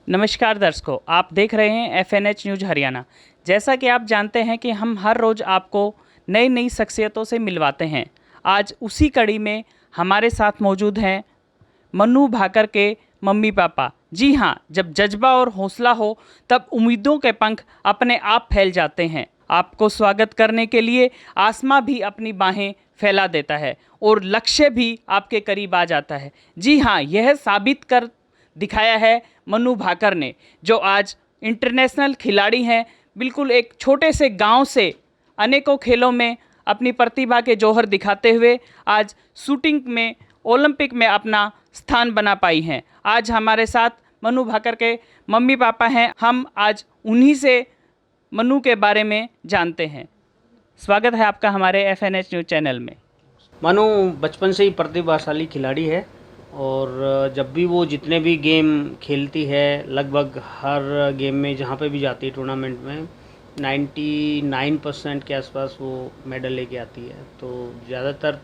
नमस्कार दर्शकों, आप देख रहे हैं FNH न्यूज़ हरियाणा। जैसा कि आप जानते हैं कि हम हर रोज़ आपको नई नई शख्सियतों से मिलवाते हैं। आज उसी कड़ी में हमारे साथ मौजूद हैं मन्नू भाकर के मम्मी पापा। जी हाँ, जब जज्बा और हौसला हो तब उम्मीदों के पंख अपने आप फैल जाते हैं। आपको स्वागत करने के लिए आसमां भी अपनी बाहें फैला देता है और लक्ष्य भी आपके करीब आ जाता है। जी हाँ, यह साबित कर दिखाया है मन्नू भाकर ने, जो आज इंटरनेशनल खिलाड़ी हैं। बिल्कुल एक छोटे से गांव से अनेकों खेलों में अपनी प्रतिभा के जौहर दिखाते हुए आज शूटिंग में ओलंपिक में अपना स्थान बना पाई हैं। आज हमारे साथ मन्नू भाकर के मम्मी पापा हैं। हम आज उन्हीं से मन्नू के बारे में जानते हैं। स्वागत है आपका हमारे FNH न्यूज़ चैनल में। मनु बचपन से ही प्रतिभाशाली खिलाड़ी है और जब भी वो जितने भी गेम खेलती है, लगभग हर गेम में जहाँ पे भी जाती है टूर्नामेंट में 99% के आसपास वो मेडल लेके आती है। तो ज़्यादातर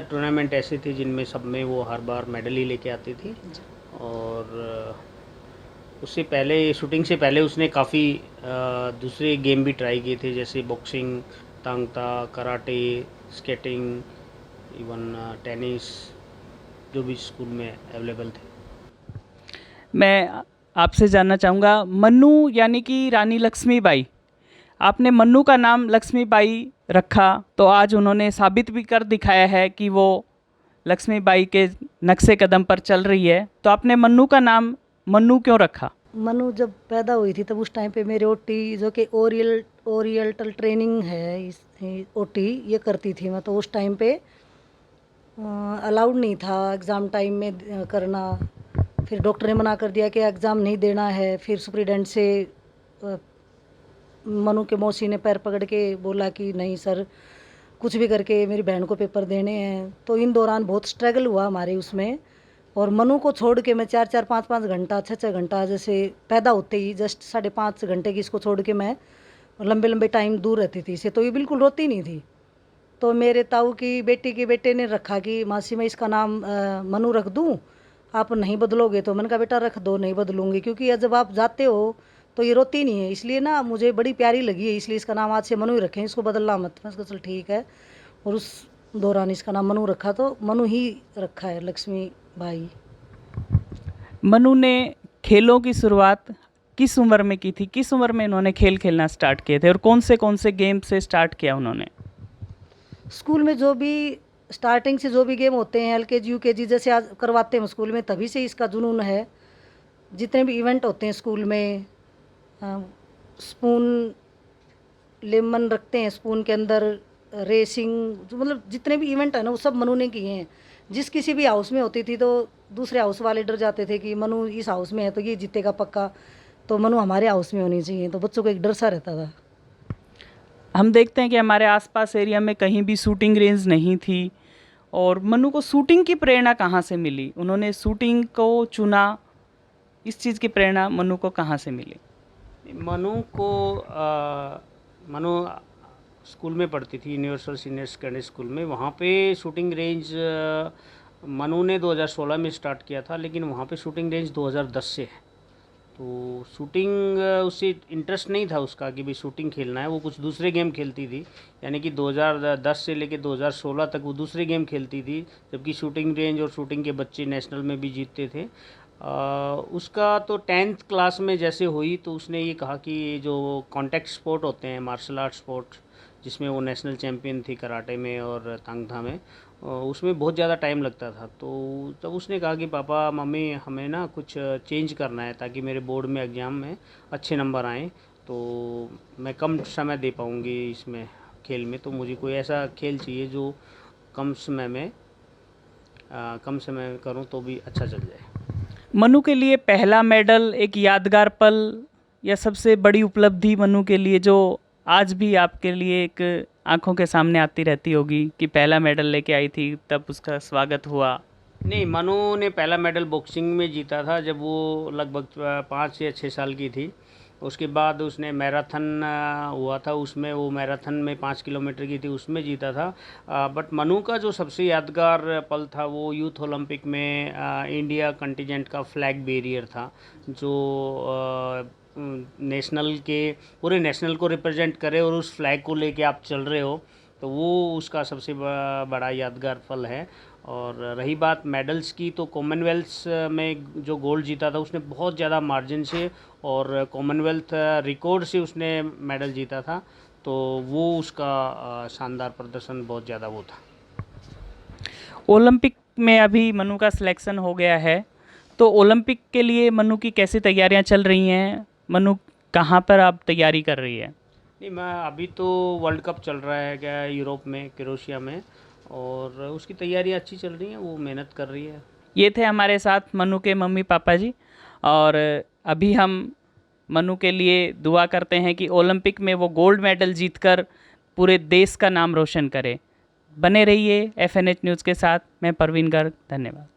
टूर्नामेंट ऐसे थे जिनमें सब में वो हर बार मेडल ही लेके आती थी। और उससे पहले, शूटिंग से पहले उसने काफ़ी दूसरे गेम भी ट्राई किए थे, जैसे बॉक्सिंग, तांग ता, कराटे, स्केटिंग, इवन टेनिस, जो भी स्कूल में अवेलेबल थे। मैं आपसे जानना चाहूँगा, मन्नू यानी कि रानी लक्ष्मीबाई, आपने मन्नू का नाम लक्ष्मीबाई रखा तो आज उन्होंने साबित भी कर दिखाया है कि वो लक्ष्मीबाई के नक्शे कदम पर चल रही है। तो आपने मन्नू का नाम मन्नू क्यों रखा? मनु जब पैदा हुई थी तब उस टाइम पे मेरे ओटी जो कि ओरिएंटल ट्रेनिंग है, इस ओटी ये करती थी मैं। तो उस टाइम पे अलाउड नहीं था एग्ज़ाम टाइम में करना। फिर डॉक्टर ने मना कर दिया कि एग्ज़ाम नहीं देना है। फिर सुप्रीडेंट से मनु के मौसी ने पैर पकड़ के बोला कि नहीं सर, कुछ भी करके मेरी बहन को पेपर देने हैं। तो इन दौरान बहुत स्ट्रगल हुआ हमारे उसमें। और मनु को छोड़ के मैं 4-4, 5-5 घंटा, 6-6 घंटा, जैसे पैदा होते ही जस्ट 5.5 घंटे की इसको छोड़ के मैं लंबे लंबे टाइम दूर रहती थी इसे। तो ये बिल्कुल रोती नहीं थी। तो मेरे ताऊ की बेटी के बेटे ने रखा कि मासी मैं इसका नाम मनु रख दूं, आप नहीं बदलोगे? तो मैंने कहा बेटा रख दो, नहीं बदलूंगी, क्योंकि जब आप जाते हो तो ये रोती नहीं है, इसलिए ना मुझे बड़ी प्यारी लगी है, इसलिए इसका नाम आज से मनु ही रखें, इसको बदलना मत। मैं इसको चल ठीक है। और उस दौरान इसका नाम मनु रखा, तो मनु ही रखा है, लक्ष्मी भाई। मन्नू ने खेलों की शुरुआत किस उम्र में की थी? किस उम्र में इन्होंने खेल खेलना स्टार्ट किए थे और कौन से गेम से स्टार्ट किया उन्होंने? स्कूल में जो भी स्टार्टिंग से जो भी गेम होते हैं, LKG UKG जैसे आज करवाते हैं स्कूल में, तभी से इसका जुनून है। जितने भी इवेंट होते हैं स्कूल में, स्पून लेमन रखते हैं, स्पून के अंदर रेसिंग, जो मतलब जितने भी इवेंट है ना वो सब मनु ने किए हैं। जिस किसी भी हाउस में होती थी तो दूसरे हाउस वाले डर जाते थे कि मनु इस हाउस में है तो ये जीतेगा पक्का, तो मनु हमारे हाउस में होनी चाहिए। तो बच्चों को एक डर सा रहता था। हम देखते हैं कि हमारे आसपास एरिया में कहीं भी शूटिंग रेंज नहीं थी, और मन्नू को शूटिंग की प्रेरणा कहाँ से मिली? उन्होंने शूटिंग को चुना, इस चीज़ की प्रेरणा मन्नू को कहाँ से मिली? मनु स्कूल में पढ़ती थी, यूनिवर्सल सीनियर सेकेंडरी स्कूल में। वहाँ पे शूटिंग रेंज मनु ने 2016 में स्टार्ट किया था, लेकिन वहाँ पे शूटिंग रेंज 2010 से है। तो शूटिंग उससे इंटरेस्ट नहीं था उसका कि भाई शूटिंग खेलना है, वो कुछ दूसरे गेम खेलती थी। यानी कि 2010 से लेके 2016 तक वो दूसरे गेम खेलती थी, जबकि शूटिंग रेंज और शूटिंग के बच्चे नेशनल में भी जीतते थे। उसका तो 10th क्लास में जैसे हुई तो उसने ये कहा कि जो कॉन्टैक्ट स्पोर्ट होते हैं, मार्शल आर्ट स्पोर्ट, जिसमें वो नेशनल चैम्पियन थी कराटे में और तांग ता में, उसमें बहुत ज़्यादा टाइम लगता था। तो तब उसने कहा कि पापा मम्मी हमें ना कुछ चेंज करना है ताकि मेरे बोर्ड में एग्ज़ाम में अच्छे नंबर आएँ, तो मैं कम समय दे पाऊँगी इसमें खेल में, तो मुझे कोई ऐसा खेल चाहिए जो कम समय में करूँ तो भी अच्छा चल जाए। मन्नू के लिए पहला मेडल एक यादगार पल या सबसे बड़ी उपलब्धि मन्नू के लिए जो आज भी आपके लिए एक आंखों के सामने आती रहती होगी कि पहला मेडल लेके आई थी, तब उसका स्वागत हुआ? नहीं, मनु ने पहला मेडल बॉक्सिंग में जीता था जब वो लगभग 5 या 6 साल की थी। उसके बाद उसने मैराथन हुआ था, उसमें वो मैराथन में 5 किलोमीटर की थी, उसमें जीता था। बट मनु का जो सबसे यादगार पल था वो यूथ ओलंपिक में इंडिया कंटिजेंट का फ्लैग बेरियर था, जो नेशनल के पूरे नेशनल को रिप्रेजेंट करे और उस फ्लैग को लेके आप चल रहे हो, तो वो उसका सबसे बड़ा यादगार पल है। और रही बात मेडल्स की, तो कॉमनवेल्थ में जो गोल्ड जीता था उसने बहुत ज़्यादा मार्जिन से और कॉमनवेल्थ रिकॉर्ड से उसने मेडल जीता था, तो वो उसका शानदार प्रदर्शन बहुत ज़्यादा वो था। ओलंपिक में अभी मनु का सिलेक्शन हो गया है, तो ओलंपिक के लिए मनु की कैसी तैयारियां चल रही हैं? मनु कहाँ पर आप तैयारी कर रही है? नहीं, मैं अभी तो वर्ल्ड कप चल रहा है क्या यूरोप में, क्रोएशिया में, और उसकी तैयारियां अच्छी चल रही हैं, वो मेहनत कर रही है। ये थे हमारे साथ मनु के मम्मी पापा जी, और अभी हम मनु के लिए दुआ करते हैं कि ओलंपिक में वो गोल्ड मेडल जीतकर पूरे देश का नाम रोशन करे। बने रहिए FNH न्यूज़ के साथ। मैं परवीन गर्ग, धन्यवाद।